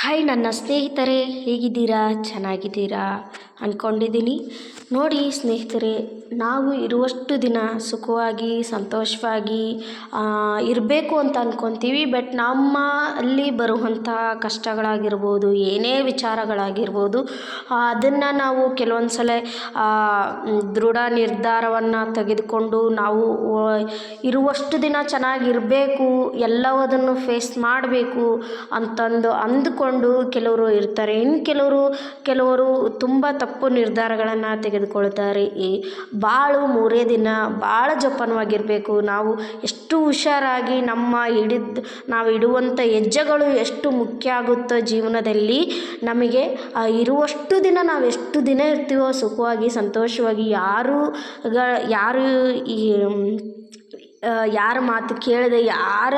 Hi ನನ್ನ ಸ್ನೇಹಿತರೆ, ಹೇಗಿದ್ದೀರಾ? ಚೆನ್ನಾಗಿದ್ದೀರಾ ಅಂದ್ಕೊಂಡಿದ್ದೀನಿ. ನೋಡಿ ಸ್ನೇಹಿತರೆ, ನಾವು ಇರುವಷ್ಟು ದಿನ ಸುಖವಾಗಿ ಸಂತೋಷವಾಗಿ ಇರಬೇಕು ಅಂತ ಅಂದ್ಕೊತೀವಿ. ಬಟ್ ನಮ್ಮ ಅಲ್ಲಿ ಬರುವಂಥ ಕಷ್ಟಗಳಾಗಿರ್ಬೋದು, ಏನೇ ವಿಚಾರಗಳಾಗಿರ್ಬೋದು, ಅದನ್ನು ನಾವು ಕೆಲವೊಂದು ಸಲ ದೃಢ ನಿರ್ಧಾರವನ್ನು ತೆಗೆದುಕೊಂಡು ನಾವು ಇರುವಷ್ಟು ದಿನ ಚೆನ್ನಾಗಿರಬೇಕು, ಎಲ್ಲವದನ್ನು ಫೇಸ್ ಮಾಡಬೇಕು ಅಂತಂದು ಅಂದುಕೊಂಡು ಕೆಲವರು ಇರ್ತಾರೆ. ಇನ್ನು ಕೆಲವರು ತುಂಬ ತಪ್ಪು ನಿರ್ಧಾರಗಳನ್ನು ತೆಗೆದುಕೊಳ್ತಾರೆ. ಬಾಳು ಮೂರೇ ದಿನ, ಭಾಳ ಜೋಪಾನವಾಗಿರಬೇಕು. ನಾವು ಎಷ್ಟು ಹುಷಾರಾಗಿ ನಾವು ಇಡುವಂಥ ಹೆಜ್ಜೆಗಳು ಎಷ್ಟು ಮುಖ್ಯ ಆಗುತ್ತೋ ಜೀವನದಲ್ಲಿ. ನಮಗೆ ಇರುವಷ್ಟು ದಿನ ನಾವು ಎಷ್ಟು ದಿನ ಇರ್ತೀವೋ ಸುಖವಾಗಿ ಸಂತೋಷವಾಗಿ, ಯಾರ ಮಾತು ಕೇಳದೆ, ಯಾರ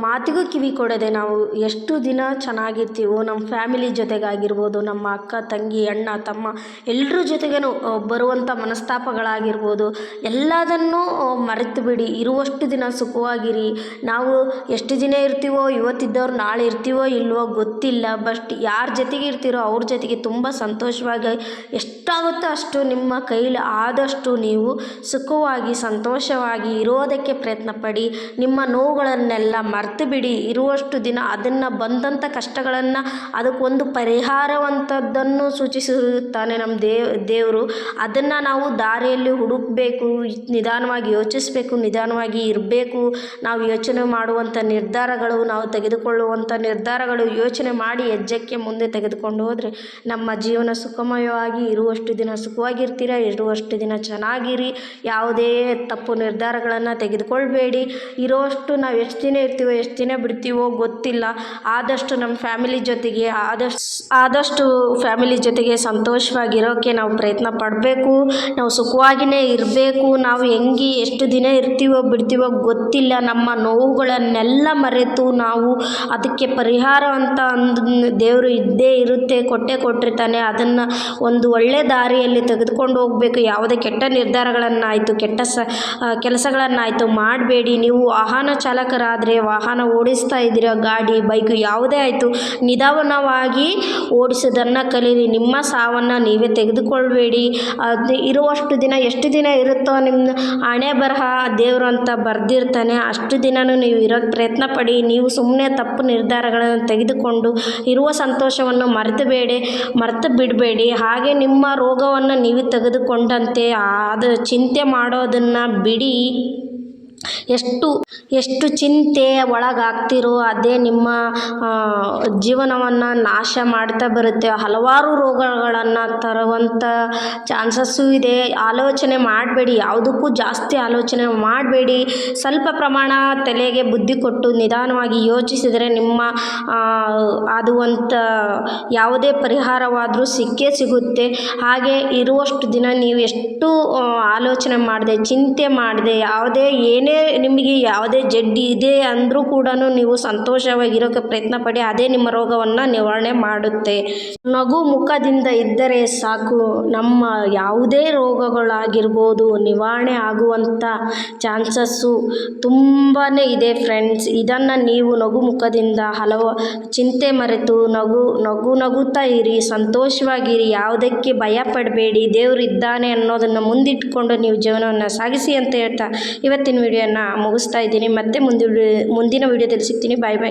ಮಾತಿಗೂ ಕಿವಿ ಕೊಡದೆ ನಾವು ಎಷ್ಟು ದಿನ ಚೆನ್ನಾಗಿರ್ತೀವೋ, ನಮ್ಮ ಫ್ಯಾಮಿಲಿ ಜೊತೆಗಾಗಿರ್ಬೋದು, ನಮ್ಮ ಅಕ್ಕ ತಂಗಿ ಅಣ್ಣ ತಮ್ಮ ಎಲ್ಲರ ಜೊತೆಗೇನು ಬರುವಂಥ ಮನಸ್ತಾಪಗಳಾಗಿರ್ಬೋದು, ಎಲ್ಲದನ್ನೂ ಮರೆತು ಬಿಡಿ. ಇರುವಷ್ಟು ದಿನ ಸುಖವಾಗಿರಿ. ನಾವು ಎಷ್ಟು ದಿನ ಇರ್ತೀವೋ, ಇವತ್ತಿದ್ದವ್ರು ನಾಳೆ ಇರ್ತೀವೋ ಇಲ್ವೋ ಗೊತ್ತಿಲ್ಲ. ಬಟ್ ಯಾರ ಜೊತೆಗೆ ಇರ್ತೀರೋ ಅವ್ರ ಜೊತೆಗೆ ತುಂಬ ಸಂತೋಷವಾಗಿ, ಎಷ್ಟಾಗುತ್ತೋ ಅಷ್ಟು ನಿಮ್ಮ ಕೈಲಿ ಆದಷ್ಟು ನೀವು ಸುಖವಾಗಿ ಸಂತೋಷವಾಗಿ ಇರೋದಕ್ಕೆ ಪ್ರಯತ್ನ ಪಡಿ. ನಿಮ್ಮ ನೋವುಗಳನ್ನೆಲ್ಲ ಮರೆತು ಬಿಡಿ. ಇರುವಷ್ಟು ದಿನ ಅದನ್ನು ಬಂದಂಥ ಕಷ್ಟಗಳನ್ನು ಅದಕ್ಕೊಂದು ಪರಿಹಾರವಂಥದ್ದನ್ನು ಸೂಚಿಸಿರುತ್ತಾನೆ ನಮ್ಮ ದೇವರು. ಅದನ್ನು ನಾವು ದಾರಿಯಲ್ಲಿ ಹುಡುಕಬೇಕು, ನಿಧಾನವಾಗಿ ಯೋಚಿಸಬೇಕು, ನಿಧಾನವಾಗಿ ಇರಬೇಕು. ನಾವು ಯೋಚನೆ ಮಾಡುವಂಥ ನಿರ್ಧಾರಗಳು, ನಾವು ತೆಗೆದುಕೊಳ್ಳುವಂಥ ನಿರ್ಧಾರಗಳು ಯೋಚನೆ ಮಾಡಿ ಹೆಜ್ಜೆಕ್ಕೆ ಮುಂದೆ ತೆಗೆದುಕೊಂಡು ಹೋದರೆ ನಮ್ಮ ಜೀವನ ಸುಖಮಯವಾಗಿ, ಇರುವಷ್ಟು ದಿನ ಸುಖವಾಗಿರ್ತೀರ, ಇರುವಷ್ಟು ದಿನ ಚೆನ್ನಾಗಿರಿ. ಯಾವುದೇ ತಪ್ಪು ನಿರ್ಧಾರಗಳನ್ನು ತೆಗೆದುಕೊಳ್ಬೇಡಿ. ಇರೋಷ್ಟು ನಾವು ಎಷ್ಟು ದಿನ ಇರ್ತೀವೋ ಎಷ್ಟು ದಿನ ಬಿಡ್ತೀವೋ ಗೊತ್ತಿಲ್ಲ. ಆದಷ್ಟು ನಮ್ಮ ಫ್ಯಾಮಿಲಿ ಜೊತೆಗೆ ಆದಷ್ಟು ಫ್ಯಾಮಿಲಿ ಜೊತೆಗೆ ಸಂತೋಷವಾಗಿರೋಕ್ಕೆ ನಾವು ಪ್ರಯತ್ನ ಪಡಬೇಕು. ನಾವು ಸುಖವಾಗಿಯೇ ಇರಬೇಕು. ನಾವು ಎಷ್ಟು ದಿನ ಇರ್ತೀವೋ ಬಿಡ್ತೀವೋ ಗೊತ್ತಿಲ್ಲ. ನಮ್ಮ ನೋವುಗಳನ್ನೆಲ್ಲ ಮರೆತು ನಾವು ಅದಕ್ಕೆ ಪರಿಹಾರ ಅಂತ ದೇವರು ಇದ್ದೇ ಇರುತ್ತೆ, ಕೊಟ್ಟಿರ್ತಾನೆ. ಅದನ್ನು ಒಂದು ಒಳ್ಳೆ ದಾರಿಯಲ್ಲಿ ತೆಗೆದುಕೊಂಡು ಹೋಗಬೇಕು. ಯಾವುದೇ ಕೆಟ್ಟ ನಿರ್ಧಾರಗಳನ್ನಾಯಿತು, ಕೆಟ್ಟ ಕೆಲಸಗಳನ್ನಾಯಿತು ಮಾಡಬೇಡಿ. ನೀವು ವಾಹನ ಚಾಲಕರಾದರೆ, ವಾಹನ ಓಡಿಸ್ತಾ ಇದ್ದೀರ, ಗಾಡಿ ಬೈಕು ಯಾವುದೇ ಆಯಿತು, ನಿಧಾನವಾಗಿ ಓಡಿಸೋದನ್ನು ಕಲೀರಿ. ನಿಮ್ಮ ಸಾವನ್ನು ನೀವೇ ತೆಗೆದುಕೊಳ್ಬೇಡಿ. ಇರುವಷ್ಟು ದಿನ ಎಷ್ಟು ದಿನ ಇರುತ್ತೋ ನಿಮ್ಮ ಹಣೆ ಬರಹ ದೇವರು ಅಂತ ಬರೆದಿರ್ತಾನೆ, ಅಷ್ಟು ದಿನವೂ ನೀವು ಇರೋಕ್ಕೆ ಪ್ರಯತ್ನ ಪಡಿ. ನೀವು ಸುಮ್ಮನೆ ತಪ್ಪು ನಿರ್ಧಾರಗಳನ್ನು ತೆಗೆದುಕೊಂಡು ಇರುವ ಸಂತೋಷವನ್ನು ಮರೆತು ಬಿಡಬೇಡಿ. ಹಾಗೆ ನಿಮ್ಮ ರೋಗವನ್ನು ನೀವು ತೆಗೆದುಕೊಂಡಂತೆ ಅದು ಚಿಂತೆ ಮಾಡೋದನ್ನು ಬಿಡಿ. ಎಷ್ಟು ಚಿಂತೆ ಒಳಗಾಗ್ತಿರೋ ಅದೇ ನಿಮ್ಮ ಜೀವನವನ್ನು ನಾಶ ಮಾಡ್ತಾ ಬರುತ್ತೆ. ಹಲವಾರು ರೋಗಗಳನ್ನು ತರುವಂಥ ಚಾನ್ಸಸ್ಸು ಇದೆ. ಆಲೋಚನೆ ಮಾಡಬೇಡಿ, ಯಾವುದಕ್ಕೂ ಜಾಸ್ತಿ ಆಲೋಚನೆ ಮಾಡಬೇಡಿ. ಸ್ವಲ್ಪ ಪ್ರಮಾಣ ತಲೆಗೆ ಬುದ್ಧಿ ಕೊಟ್ಟು ನಿಧಾನವಾಗಿ ಯೋಚಿಸಿದರೆ ಅದು ಯಾವುದೇ ಪರಿಹಾರವಾದರೂ ಸಿಗುತ್ತೆ. ಹಾಗೆ ಇರುವಷ್ಟು ದಿನ ನೀವು ಎಷ್ಟು ಆಲೋಚನೆ ಮಾಡದೆ, ಚಿಂತೆ ಮಾಡದೆ, ಏನೇ ನಿಮಗೆ ಯಾವುದೇ ಜಡ್ಡಿ ಇದೆ ಅಂದರೂ ಕೂಡ ನೀವು ಸಂತೋಷವಾಗಿರೋಕ್ಕೆ ಪ್ರಯತ್ನ ಪಡಿ. ಅದೇ ನಿಮ್ಮ ರೋಗವನ್ನು ನಿವಾರಣೆ ಮಾಡುತ್ತೆ. ನಗು ಮುಖದಿಂದ ಇದ್ದರೆ ಸಾಕು, ನಮ್ಮ ಯಾವುದೇ ರೋಗಗಳಾಗಿರ್ಬೋದು ನಿವಾರಣೆ ಆಗುವಂಥ ಚಾನ್ಸಸ್ಸು ತುಂಬಾ ಇದೆ ಫ್ರೆಂಡ್ಸ್. ಇದನ್ನು ನೀವು ನಗು ಮುಖದಿಂದ ಚಿಂತೆ ಮರೆತು ನಗುತ್ತಾ ಇರಿ, ಸಂತೋಷವಾಗಿರಿ, ಯಾವುದಕ್ಕೆ ಭಯ ಪಡಬೇಡಿ. ದೇವರು ಇದ್ದಾನೆ ಅನ್ನೋದನ್ನು ಮುಂದಿಟ್ಕೊಂಡು ನೀವು ಜೀವನವನ್ನು ಸಾಗಿಸಿ ಅಂತ ಹೇಳ್ತಾ ಇವತ್ತಿನ ವಿಡಿಯೋನ ಮುಗಿಸ್ತಾ ಇದ್ದೀನಿ. ಮತ್ತೆ ಮುಂದಿನ ವಿಡಿಯೋದಲ್ಲಿ ಸಿಗ್ತೀನಿ. ಬಾಯ್ ಬಾಯ್.